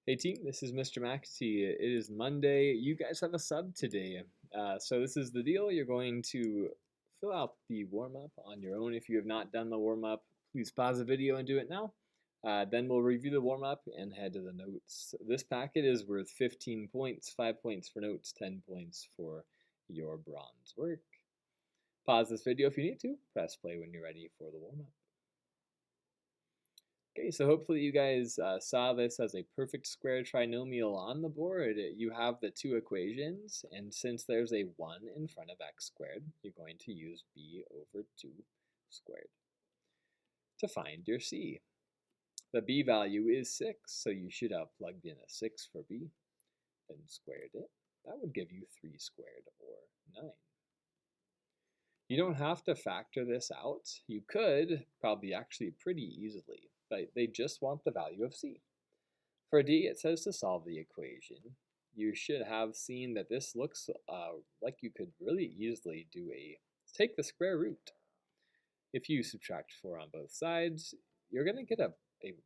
Hey team, this is Mr. McAtee. It is Monday. You guys have a sub today. So this is the deal. You're going to fill out the warm-up on your own. If you have not done the warm-up, please pause the video and do it now. Then we'll review the warm-up and head to the notes. This packet is worth 15 points, 5 points for notes, 10 points for your bronze work. Pause this video if you need to. Press play when you're ready for the warm-up. Okay, so hopefully you guys saw this as a perfect square trinomial on the board. You have the two equations, and since there's a 1 in front of x squared, you're going to use b over 2 squared to find your c. The b value is 6, so you should have plugged in a 6 for b, then squared it. That would give you 3 squared, or 9. You don't have to factor this out. You could, probably actually pretty easily, but they just want the value of c. For d, it says to solve the equation. You should have seen that this looks like you could really easily take the square root. If you subtract 4 on both sides, you're going to get a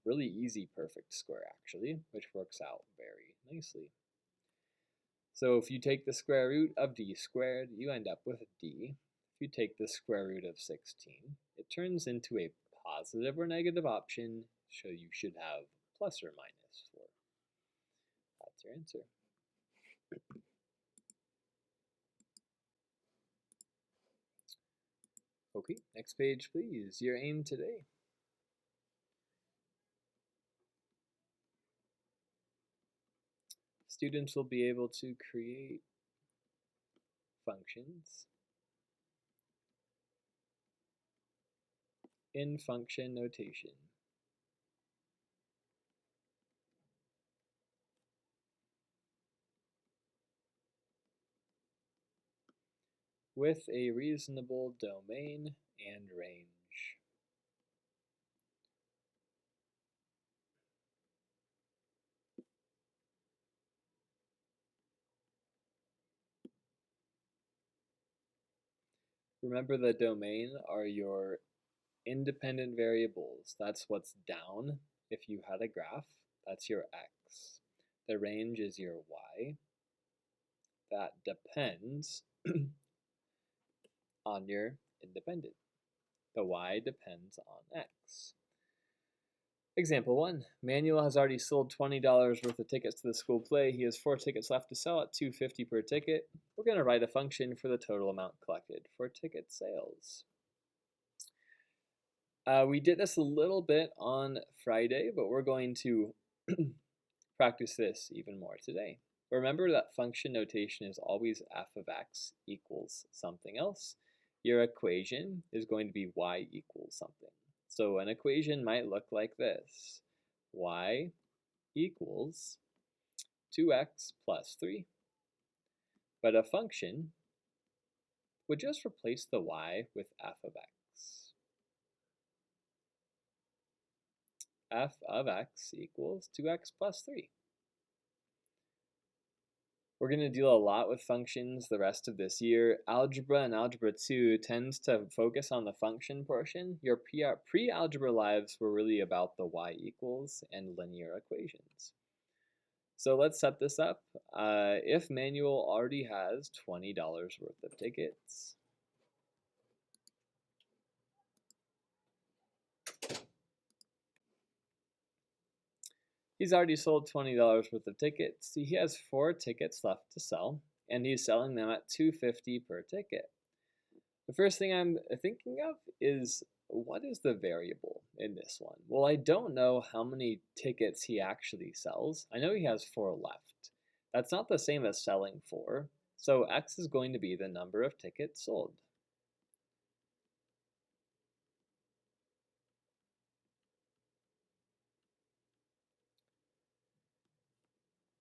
really easy perfect square, actually, which works out very nicely. So if you take the square root of d squared, you end up with d. If you take the square root of 16, it turns into a positive or negative option, so you should have plus or minus 4. That's your answer. Okay, next page please. Your aim today. Students will be able to create functions in function notation. With a reasonable domain and range. Remember, the domain are your independent variables. That's what's down. If you had a graph, that's your x. The range is your y. That depends on your independent. The y depends on x. Example 1. Manuel has already sold $20 worth of tickets to the school play. He has 4 tickets left to sell at $2.50 per ticket. We're going to write a function for the total amount collected for ticket sales. We did this a little bit on Friday, but we're going to practice this even more today. Remember that function notation is always f of x equals something else. Your equation is going to be y equals something. So an equation might look like this. Y equals 2x plus 3. But a function would just replace the y with f of x. F of x equals 2x plus 3. We're going to deal a lot with functions the rest of this year. Algebra and Algebra 2 tends to focus on the function portion. Your pre-algebra lives were really about the y equals and linear equations. So let's set this up. If Manuel already has $20 worth of tickets, he's already sold $20 worth of tickets. He has 4 tickets left to sell, and he's selling them at $2.50 per ticket. The first thing I'm thinking of is, what is the variable in this one? Well, I don't know how many tickets he actually sells. I know he has 4 left. That's not the same as selling 4, so x is going to be the number of tickets sold.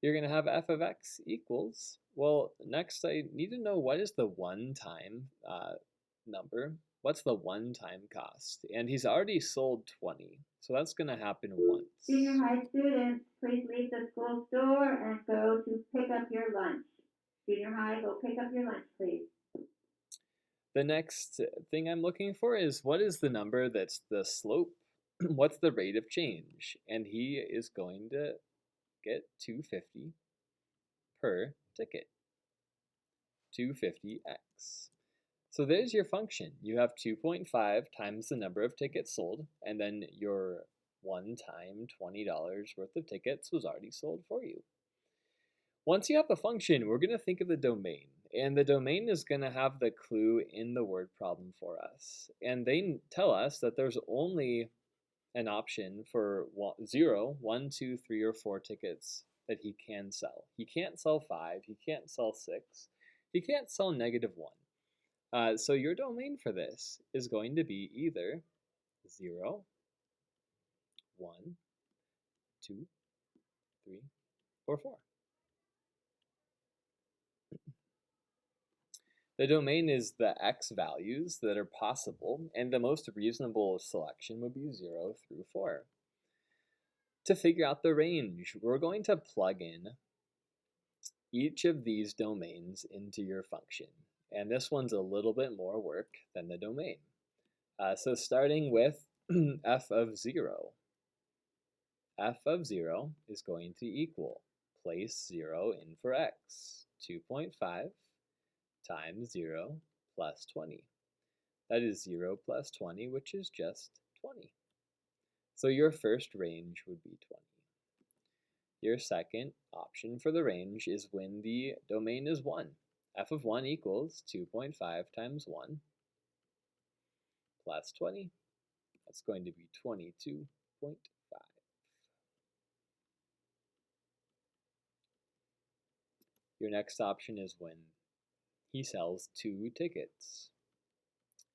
You're going to have f of x equals, well, next I need to know what is the one-time number. What's the one-time cost? And he's already sold 20, so that's going to happen once. Junior high students, please leave the school store and go to pick up your lunch. Junior high, go pick up your lunch, please. The next thing I'm looking for is, what is the number that's the slope? What's the rate of change? And he is going to ticket, 250 per ticket, 250x. So there's your function. You have 2.5 times the number of tickets sold, and then your one-time $20 worth of tickets was already sold for you. Once you have the function, we're going to think of the domain. And the domain is going to have the clue in the word problem for us. And they tell us that there's only an option for 0, 1, 2, 3, or 4 tickets that he can sell. He can't sell 5. He can't sell 6. He can't sell -1. So your domain for this is going to be either 0, 1, 2, 3, or 4. The domain is the x values that are possible, and the most reasonable selection would be 0 through 4. To figure out the range, we're going to plug in each of these domains into your function. And this one's a little bit more work than the domain. So starting with f of 0. F of 0 is going to equal, place 0 in for x, 2.5 times 0 plus 20. That is 0 plus 20, which is just 20. So your first range would be 20. Your second option for the range is when the domain is 1. F of 1 equals 2.5 times 1 plus 20. That's going to be 22.5. Your next option is when he sells 2 tickets.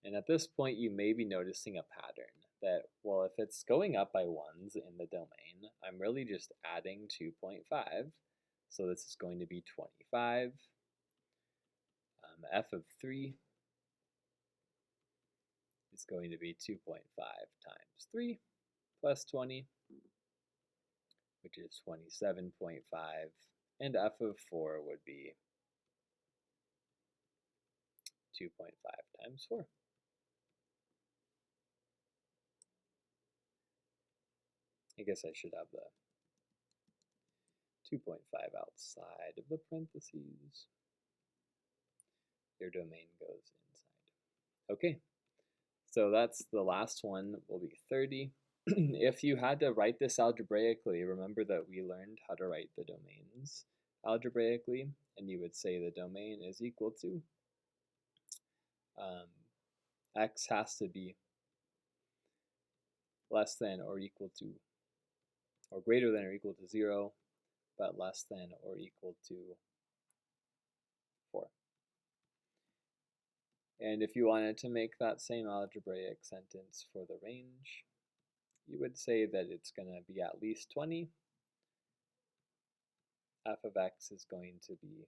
And at this point, you may be noticing a pattern that, well, if it's going up by 1s in the domain, I'm really just adding 2.5. So this is going to be 25. F of 3 is going to be 2.5 times 3 plus 20, which is 27.5. And F of 4 would be 2.5 times 4. I guess I should have the 2.5 outside of the parentheses. Your domain goes inside. Okay, so that's the last one, will be 30. If you had to write this algebraically, remember that we learned how to write the domains algebraically, and you would say the domain is equal to x has to be less than or equal to, or greater than or equal to 0, but less than or equal to 4. And if you wanted to make that same algebraic sentence for the range, you would say that it's going to be at least 20. F of x is going to be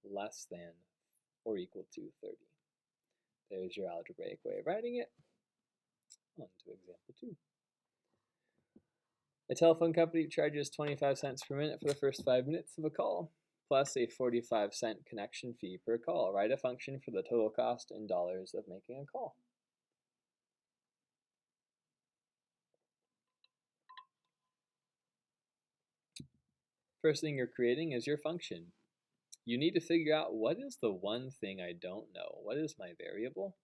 less than or equal to 30. There's your algebraic way of writing it. On to example 2. A telephone company charges 25 cents per minute for the first 5 minutes of a call, plus a 45-cent connection fee per call. Write a function for the total cost in dollars of making a call. First thing you're creating is your function. You need to figure out, what is the one thing I don't know? What is my variable?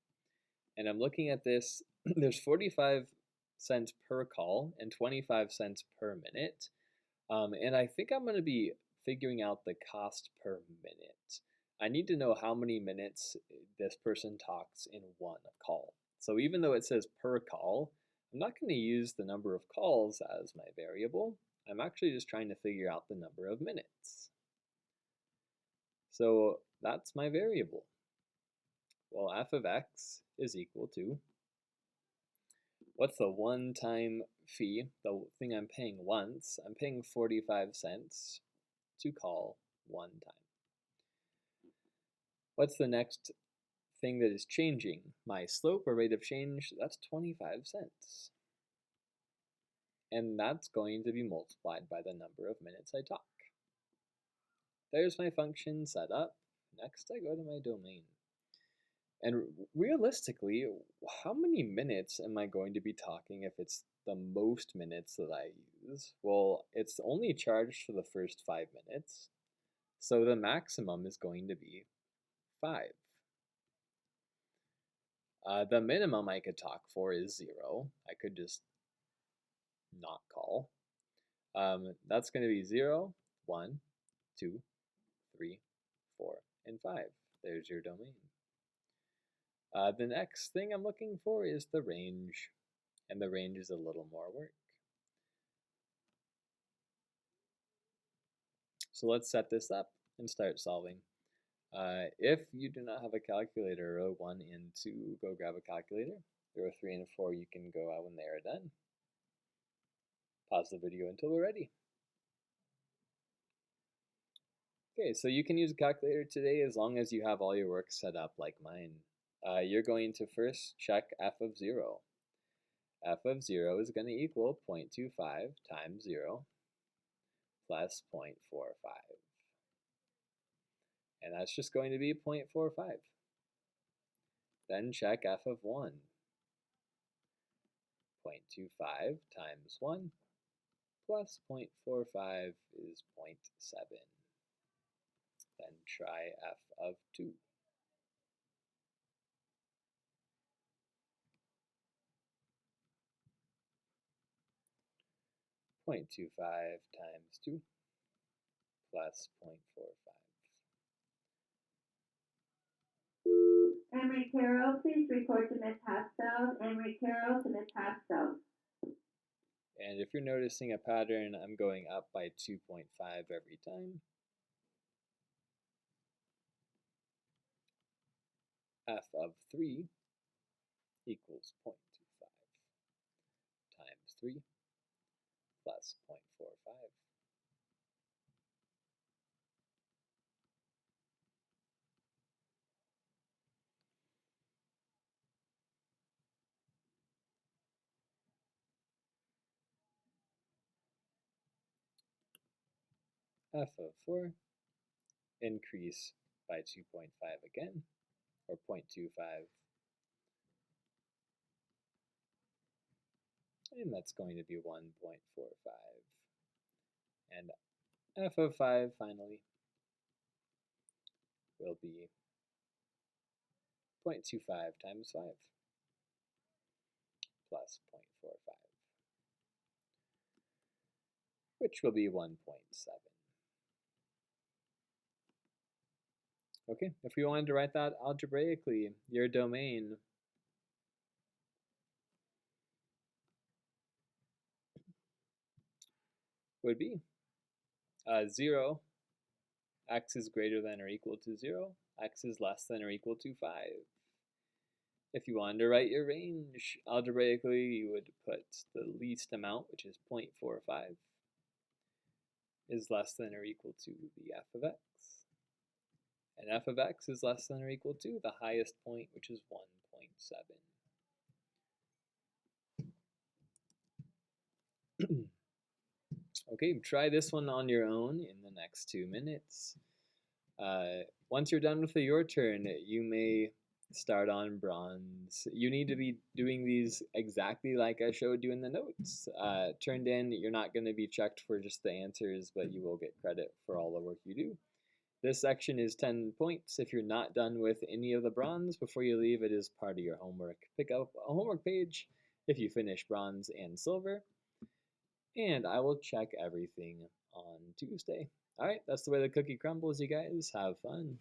And I'm looking at this. There's 45 cents per call and 25 cents per minute. And I think I'm going to be figuring out the cost per minute. I need to know how many minutes this person talks in one call. So even though it says per call, I'm not going to use the number of calls as my variable. I'm actually just trying to figure out the number of minutes. So that's my variable. Well, f of x is equal to, what's the one-time fee, the thing I'm paying once? I'm paying 45 cents to call one time. What's the next thing that is changing? My slope or rate of change, that's 25 cents. And that's going to be multiplied by the number of minutes I talk. There's my function set up. Next, I go to my domain. And realistically, how many minutes am I going to be talking if it's the most minutes that I is? Well, it's only charged for the first 5 minutes, so the maximum is going to be 5. The minimum I could talk for is 0. I could just not call. That's going to be 0, 1, 2, 3, 4, and 5. There's your domain. The next thing I'm looking for is the range, and the range is a little more work. So let's set this up and start solving. If you do not have a calculator, row 1 and 2, go grab a calculator. Row 3 and 4, you can go out when they are done. Pause the video until we're ready. Okay, so you can use a calculator today as long as you have all your work set up like mine. You're going to first check f of 0. F of 0 is going to equal 0.25 times 0 plus 0.45. And that's just going to be 0.45. Then check f of 1. 0.25 times 1 plus 0.45 is 0.7. Then try f of 2. 0.25 times 2 plus 0.45. Emery Carroll, please report to Ms. Haspel. Emery Carroll to Ms. Haspel. And if you're noticing a pattern, I'm going up by 2.5 every time. F of 3 equals 0.25 times 3 plus 0.45. F of 4 increase by 2.5 again, or 0.25. And that's going to be 1.45. And f of 5 finally will be 0.25 times 5 plus 0.45, which will be 1.7. Okay, if we wanted to write that algebraically, your domain would be 0, x is greater than or equal to 0, x is less than or equal to 5. If you wanted to write your range algebraically, you would put the least amount, which is 0.45, is less than or equal to the f of x. And f of x is less than or equal to the highest point, which is 1.7. Okay, try this one on your own in the next 2 minutes. Once you're done with your turn, you may start on bronze. You need to be doing these exactly like I showed you in the notes. Turned in, you're not going to be checked for just the answers, but you will get credit for all the work you do. This section is 10 points. If you're not done with any of the bronze before you leave, it is part of your homework. Pick up a homework page if you finish bronze and silver, and I will check everything on Tuesday. All right, that's the way the cookie crumbles, you guys. Have fun.